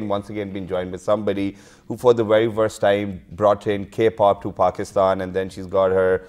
Once again been joined by somebody who for the very first time brought in K-pop to Pakistan, and then she's got her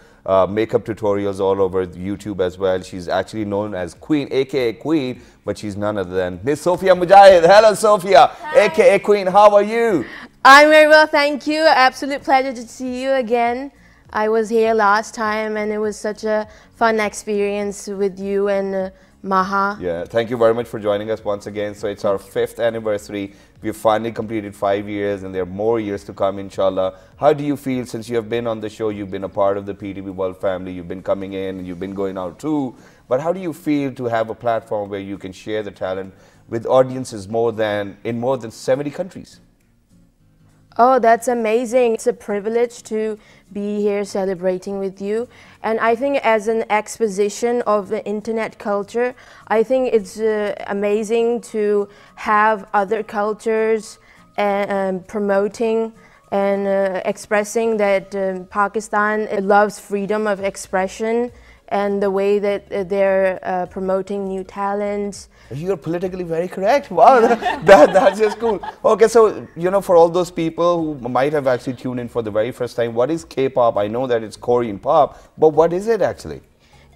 makeup tutorials all over YouTube as well. She's actually known as Queen, aka Queen, but she's none other than Miss Sophia Mujahid. Hello Sophia. Hi. Aka Queen, how are you? I'm very well, thank you. Absolute pleasure to see you again. I was here last time and it was such a fun experience with you and Maha. Yeah, thank you very much for joining us once again. So it's our 5th anniversary. We've finally completed 5 years and there are more years to come, inshallah. How do you feel since you have been on the show? You've been a part of the PTV World family. You've been coming in and you've been going out too. But how do you feel to have a platform where you can share the talent with audiences in more than 70 countries? Oh, that's amazing. It's a privilege to be here celebrating with you. And I think as an exposition of the internet culture, I think it's amazing to have other cultures and promoting and expressing that Pakistan loves freedom of expression and the way that they're promoting new talents. You're politically very correct. Wow, that's just cool. Okay, so, you know, for all those people who might have actually tuned in for the very first time, what is K-pop? I know that it's Korean pop, but what is it actually?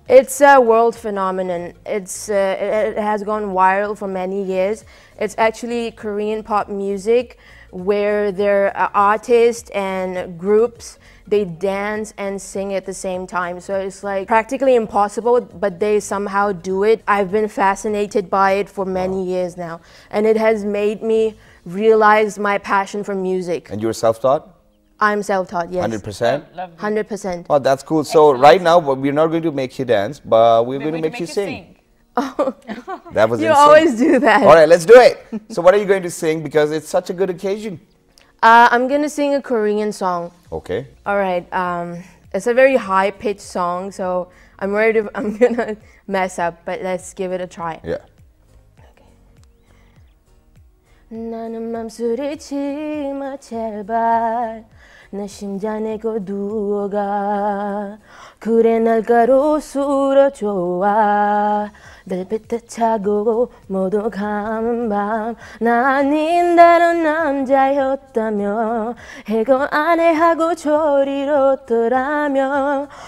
It's a world phenomenon. It has gone viral for many years. It's actually Korean pop music where there are artists and groups, they dance and sing at the same time. So it's like practically impossible, but they somehow do it. I've been fascinated by it for many years now. And it has made me realize my passion for music. And you're self-taught? I'm self-taught, yes. 100%? 100%. Oh, that's cool. So right now, we're not going to make you dance, but we're going to make you sing. Oh. That was You insane. always do that. All right, let's do it. So what are you going to sing? Because it's such a good occasion. I'm going to sing a Korean song. Okay. All right. It's a very high-pitched song, so I'm worried I'm going to mess up, but let's give it a try. Yeah. 나는 맘소리치 마 제발 내 심장에 거두어가 그래 날 가로수로 좋아 달빛에 차고 모두 감은 밤 나는 다른 남자였다며 해고 안해 하고 저리로더라며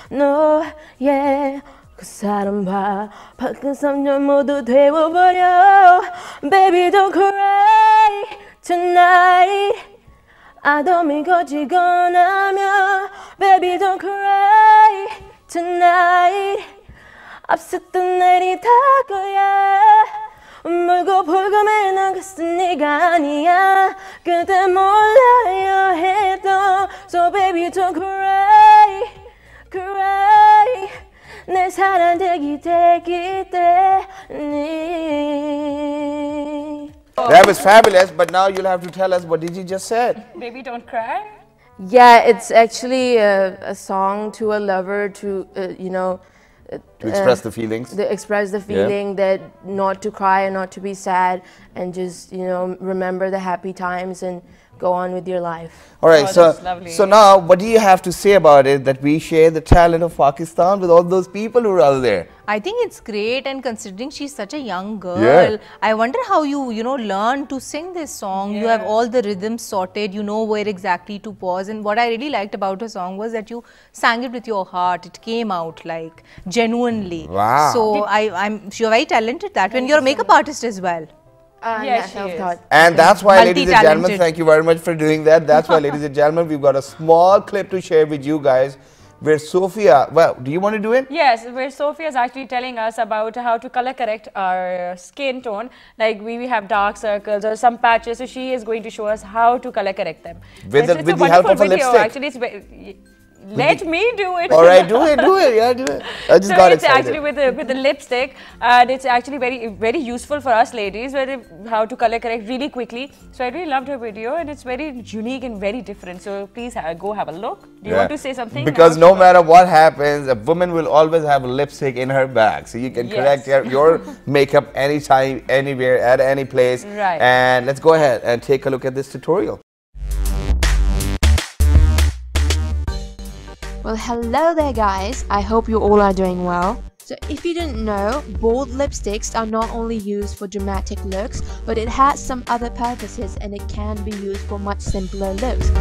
너의 그 사람 봐 밖은 3년 모두 되어버려 Baby don't cry tonight 아dom이 거지건 하며 Baby don't cry tonight 앞섰던 날이 다 거야 물고 볼감에 난 그슨 네가 아니야 그대 몰라요 해도 So baby don't cry cry 내 사랑되기 때니 That was fabulous, but now you'll have to tell us what did you just said? Baby, don't cry. Yeah, it's actually a song to a lover to, you know, to express the feelings. Express the feeling that not to cry and not to be sad and just, you know, remember the happy times and go on with your life. All right, so now what do you have to say about it that we share the talent of Pakistan with all those people who are out there? I think it's great, and considering she's such a young girl, I wonder how you know, learn to sing this song. You have all the rhythms sorted, you know where exactly to pause. And what I really liked about her song was that you sang it with your heart. It came out like genuinely. Wow. So you're very talented that when you're a makeup artist as well. Yes, self-taught. And that's why, ladies and gentlemen, thank you very much for doing that. That's why, ladies and gentlemen, we've got a small clip to share with you guys where Sophia, well, do you want to do it? Yes, where Sophia is actually telling us about how to color correct our skin tone. Like we have dark circles or some patches, so she is going to show us how to color correct them. With the help of a lipstick. Actually, it's let me do it. All right, do it, yeah, do it. I just got it's excited. actually with the lipstick, and it's actually very useful for us ladies, how to color correct really quickly. So I really loved her video, and it's very unique and very different. So please go have a look. Do you want to say something? Because no matter what happens, a woman will always have a lipstick in her bag, so you can correct your makeup anytime, anywhere, at any place. Right. And let's go ahead and take a look at this tutorial. Well, hello there guys, I hope you all are doing well. So if you didn't know, bold lipsticks are not only used for dramatic looks, but it has some other purposes and it can be used for much simpler looks.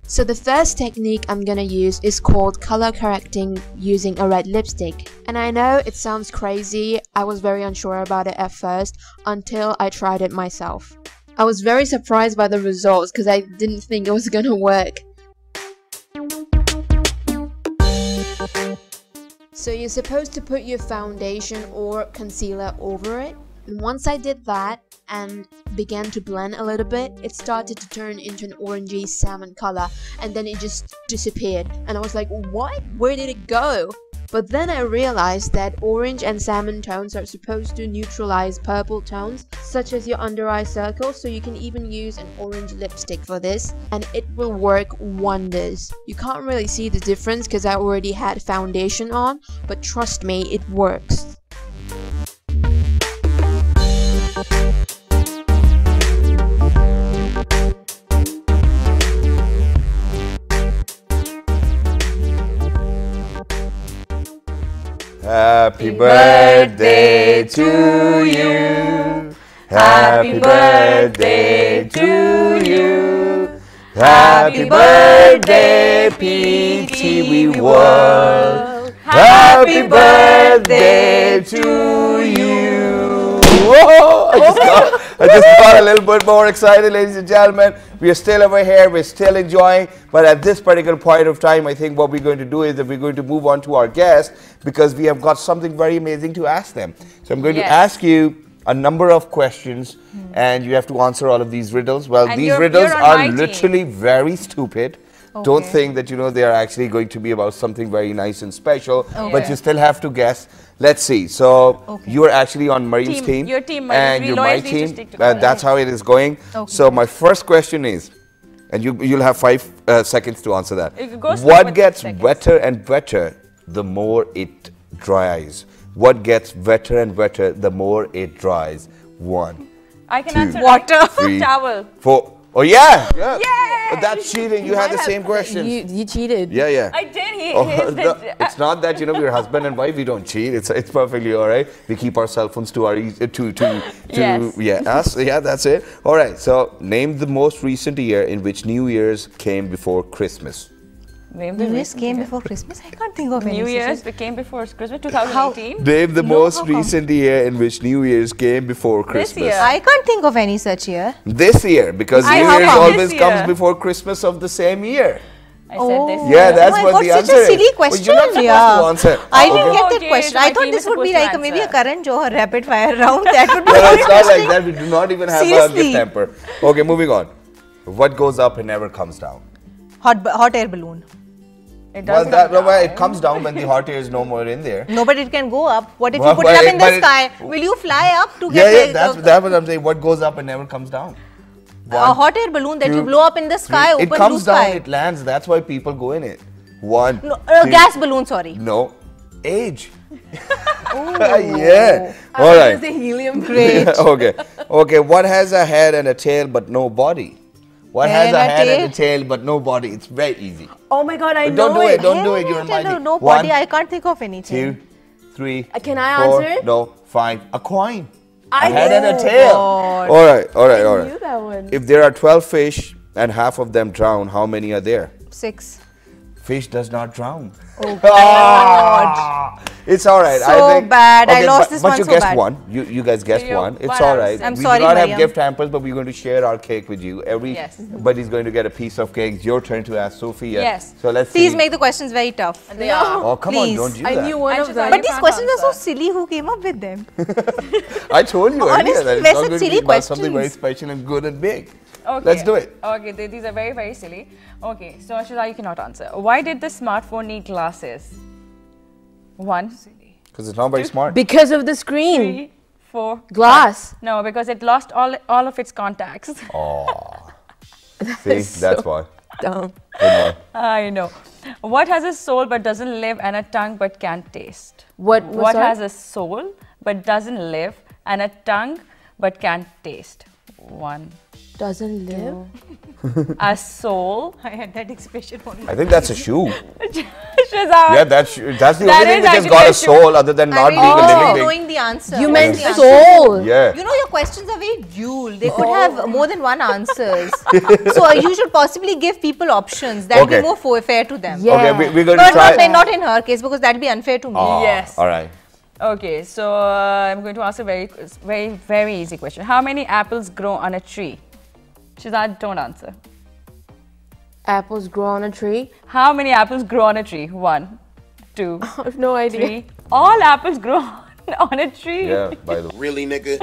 So the first technique I'm gonna use is called color correcting using a red lipstick. And I know it sounds crazy, I was very unsure about it at first until I tried it myself. I was very surprised by the results because I didn't think it was gonna work. So you're supposed to put your foundation or concealer over it. And once I did that and began to blend a little bit, it started to turn into an orangey salmon color and then it just disappeared. And I was like, what? Where did it go? But then I realized that orange and salmon tones are supposed to neutralize purple tones, such as your under eye circles, so you can even use an orange lipstick for this, and it will work wonders. You can't really see the difference because I already had foundation on, but trust me, it works. Happy birthday to you. Happy birthday to you. Happy birthday, PTV World. Happy birthday to you. Whoa! I just got a little bit more excited, ladies and gentlemen. We are still over here, we're still enjoying, but at this particular point of time, I think what we're going to do is that we're going to move on to our guests because we have got something very amazing to ask them. So I'm going to ask you a number of questions and you have to answer all of these riddles. Well, and these riddles are literally very stupid. Okay. Don't think that, you know, they are actually going to be about something very nice and special, but you still have to guess. Let's see. So you are actually on Mariam's team. Your team, and you're my team. That's how it is going. Okay. So my first question is, and you'll have 5 seconds to answer that. What gets wetter and wetter the more it dries? What gets wetter and wetter the more it dries? 1, I can 2, answer. Water. 3, towel. 4. Oh yeah! But that's cheating. You had the same question. You cheated. Yeah. I did. It's not that, you know, we're husband and wife. We don't cheat. It's perfectly all right. We keep our cell phones to our that's it. All right. So name the most recent year in which New Year's came before Christmas. New Year's came before Christmas? I can't think of any. New Year's came before Christmas, 2018. Name the most recent year in which New Year's came before Christmas. This year. I can't think of any such year. This year, because New Year's always comes before Christmas of the same year. I said this. Yeah, that's what the answer is. Such a silly question. Well, you're not supposed to answer. I didn't get that question. I thought this would be like maybe a Karan Johar rapid fire round. That would be no, it's not like that. We do not even have a gift hamper. Okay, moving on. What goes up and never comes down? Hot air balloon. It comes down when the hot air is no more in there. No, but it can go up. What if you put it up in the sky? Will you fly up to get that's what I'm saying. What goes up and never comes down? A hot air balloon that you blow up in the sky, open blue sky. It comes down, it lands. That's why people go in it. 1, no, gas balloon, sorry. No. Age. Yeah. All right. It's a helium. Great. Okay. What has a head and a tail but no body? What has a head and a tail but no body? It's very easy. Oh my God, I know it. Don't do it. You're in my team. No body. I can't think of anything. 2, 3. Can I answer it? No. 5. A coin. A head and a tail. God. All right. I knew that one. If there are 12 fish and half of them drown, how many are there? 6. Fish does not drown. Oh God. It's all right. So bad. I lost this one so bad. But you guessed one. You guys guessed one. It's all right. I'm sorry, We do not Mariam. have gift hampers, but we're going to share our cake with you. Everybody's going to get a piece of cake. It's your turn to ask Sophia. Yes. So let's Please see. make the questions very tough. They are. Oh, come on. Don't do that. I knew one of them. But these questions are so silly. Who came up with them? I told you earlier that it's Honestly, not going to silly be about something questions. very special and good and big. Okay. Let's do it. Okay, these are very, very silly. Okay, so Ashita, you cannot answer. Why did the smartphone need glasses? 1. Because it's not very smart. Because of the screen. 3, 4. Glass. No, because it lost all of its contacts. Oh. See, that's why. Dumb. Good one. I know. What has a soul but doesn't live and a tongue but can't taste? What has a soul but doesn't live and a tongue but can't taste? 1. Doesn't live? A soul. I had that expression only. I think that's a shoe. Shazad. Yeah, that's the That only thing is which has actually got a a soul other than not being a living thing. knowing the answer. You What meant is the answer? soul. Yeah. You know, your questions are very dual. They could have more than one answers. So you should possibly give people options. That would Okay. be more fair to them. Yeah. Okay, we're going to But try. not in her case, because that would be unfair to me. Yes. All right. Okay, so I'm going to ask a very easy question. How many apples grow on a tree? Shazad, don't answer. Apples grow on a tree. How many apples grow on a tree? 1, 2, I have no idea. 3. All apples grow on a tree. Yeah, by the way. Really, nigga?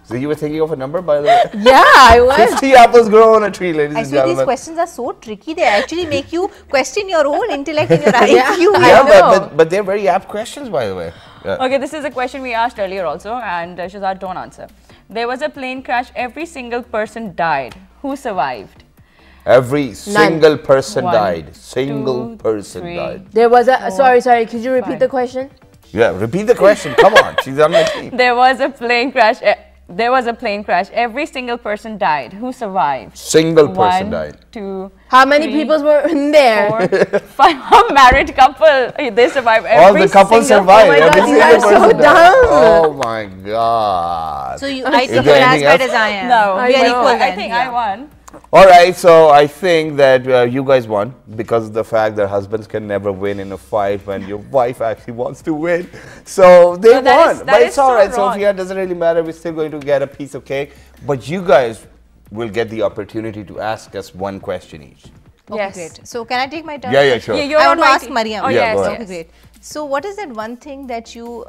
So you were thinking of a number, by the way? Yeah, I was. 50 apples grow on a tree, ladies I and swear these gentlemen. questions are so tricky. They actually make you question your own intellect and your Yeah. IQ. I Yeah, know. but they're very apt questions, by the way. Yeah. Okay, this is a question we asked earlier also, and Shazad, don't answer. There was a plane crash. Every single person died. Who survived? Every single person 1, died. Single 2, person 3. died. There was a. Sorry. Could you repeat 5. the question? Yeah, repeat the question. Come on, she's on my team. There was a plane crash. There was a plane crash. Every single person died. Who survived? Single person 1, died. 2, How many 3, people were in there? 4, 5. A married couple. They survived. All the couples survived. Oh my Every God, you single guys are so person died. dumb. Oh my God. So I Is think there you're as anything bad else? as I am. No, we are equal I then. think Yeah. I won. All right, so I think that you guys won because of the fact that husbands can never win in a fight when your wife actually wants to win. So they No, that won. is- that But is it's all so right, wrong. Sophia. It doesn't really matter. We're still going to get a piece of cake. But you guys will get the opportunity to ask us one question each. Okay, Yes. great. So can I take my turn? Yeah, sure. Yeah, you're I on want to my ask team. Mariam. Oh, Yeah, yes, go Okay, ahead. great. So what is that one thing that you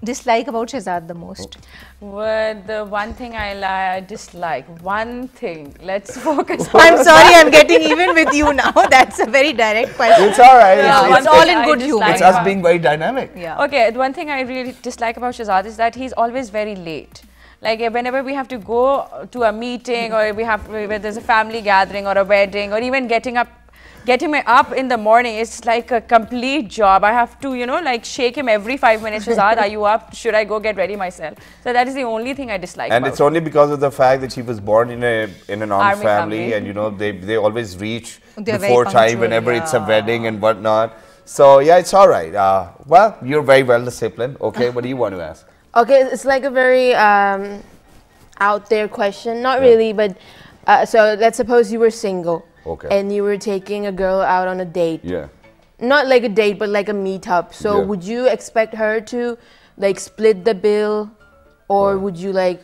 dislike about Shazad the most? What the one thing I dislike? One thing. Let's focus on. I'm sorry, I'm getting even with you now. That's a very direct question. It's all right. Yeah, It's, it's all in I good dislike humor. it's us being very dynamic. Yeah. Okay, the one thing I really dislike about Shazad is that he's always very late. Like whenever we have to go to a meeting or where there's a family gathering or a wedding or even getting me up in the morning, it's like a complete job. I have to, like shake him every 5 minutes. Shazad, are you up? Should I go get ready myself? So that is the only thing I dislike And about it's only because of the fact that she was born in an armed Army family, family. and they always reach They're very before time punctual, whenever it's a yeah. wedding and whatnot. So yeah, it's all right. Well, you're very well disciplined. Okay, what do you want to ask? Okay, it's like a very out there question. Not really, but so let's suppose you were single. Okay. And you were taking a girl out on a date. Yeah. Not like a date, but like a meetup. So Yeah. would you expect her to like split the bill, or would you like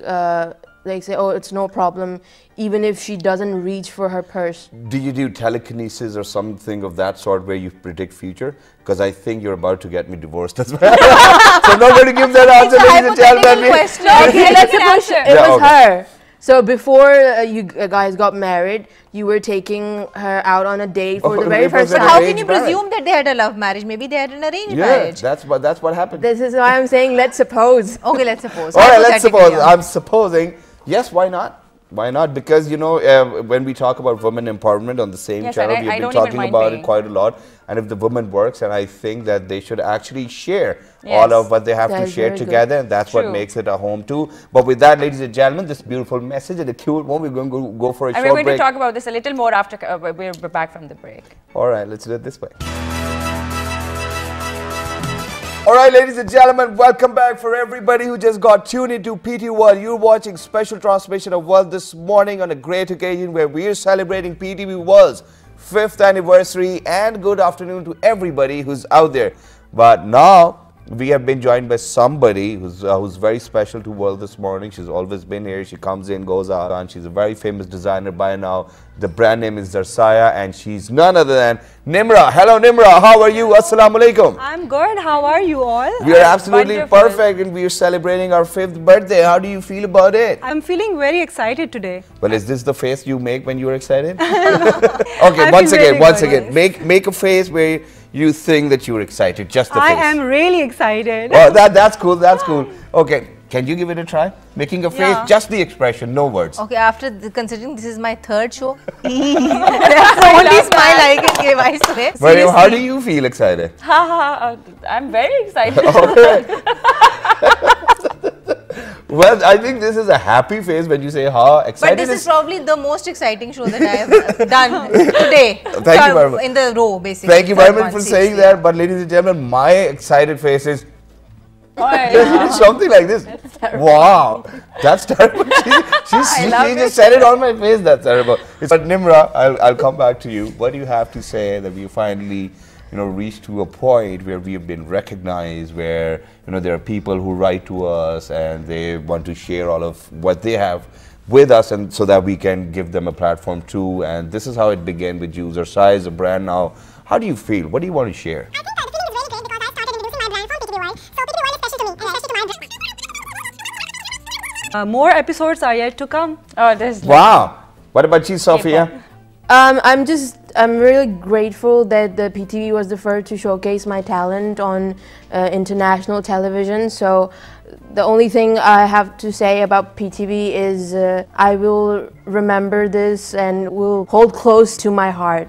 say, oh, it's no problem, even if she doesn't reach for her purse? Do you do telekinesis or something of that sort where you predict future? Because I think you're about to get me divorced as well. So I'm not going to give that answer, It's a ladies and gentlemen. hypothetical question. Okay, let's suppose it Yeah, was okay. her. So before you guys got married, you were taking her out on a date for Oh, the very it was first an time. How arranged can you marriage. presume that they had a love marriage? Maybe they had an arranged Yeah, marriage. that's what happened. This is why I'm saying let's suppose. Okay, let's suppose. All right, let's Hypothetically, suppose. yeah. I'm supposing. Yes, why not? Why not? Because, when we talk about women empowerment on the same Yes, channel, and we've I been don't even talking mind about paying. it quite a lot. And if the woman works, and I think that they should actually share Yes. all of what they have That to is share very good. together, and that's what True. makes it a home too. But with that, ladies and gentlemen, this beautiful message and a cute one, we're going to go for a And we're short going break. to talk about this a little more after we're back from the break. All right, let's do it this way. All right, ladies and gentlemen, welcome back for everybody who just got tuned into PTV World. You're watching special transmission of World this morning on a great occasion where we're celebrating PTV World's 5th anniversary, and good afternoon to everybody who's out there. But now we have been joined by somebody who's very special to World this morning. She's always been here. She comes in, goes out, and she's a very famous designer by now. The brand name is Zarsaya, and she's none other than Nimra. Hello, Nimra. How are you? Assalamu alaikum. I'm good. How are you all? We are absolutely Wonderful. perfect, and we are celebrating our 5th birthday. How do you feel about it? I'm feeling very excited today. Well, is this the face you make when you're excited? Okay, I once feel again, really once good. again, make a face where you think that you're excited. Just the I face. am really excited. Oh, that's cool. That's cool. Okay, can you give it a try? Making a face, Yeah. just the expression, no words. Okay, considering this is my 3rd show, that's the only smile I can give, I swear. Mariam, how do you feel excited? I'm very excited. Well, I think this is a happy face when you say how excited. But this is probably the most exciting show that I have done today. Thank you very much. In the row, basically. Thank you very much for saying that. But ladies and gentlemen, my excited face is something like this. Wow, that's terrible. She just said it on my face. That's terrible. But Nimra, I'll come back to you. What do you have to say that we finally, reached to a point where we have been recognized, where there are people who write to us and they want to share all of what they have with us, and so that we can give them a platform too. And this is how it began with you. Zarsa is a brand now. How do you feel? What do you want to share? I think that the feeling is really great because I started introducing my brand from PTV World. So PTV World is special to me, and especially to my brand. More episodes are yet to come. Oh, this. Wow. What about you, Sophia? I'm really grateful that the PTV was the first to showcase my talent on international television. So the only thing I have to say about PTV is I will remember this and will hold close to my heart.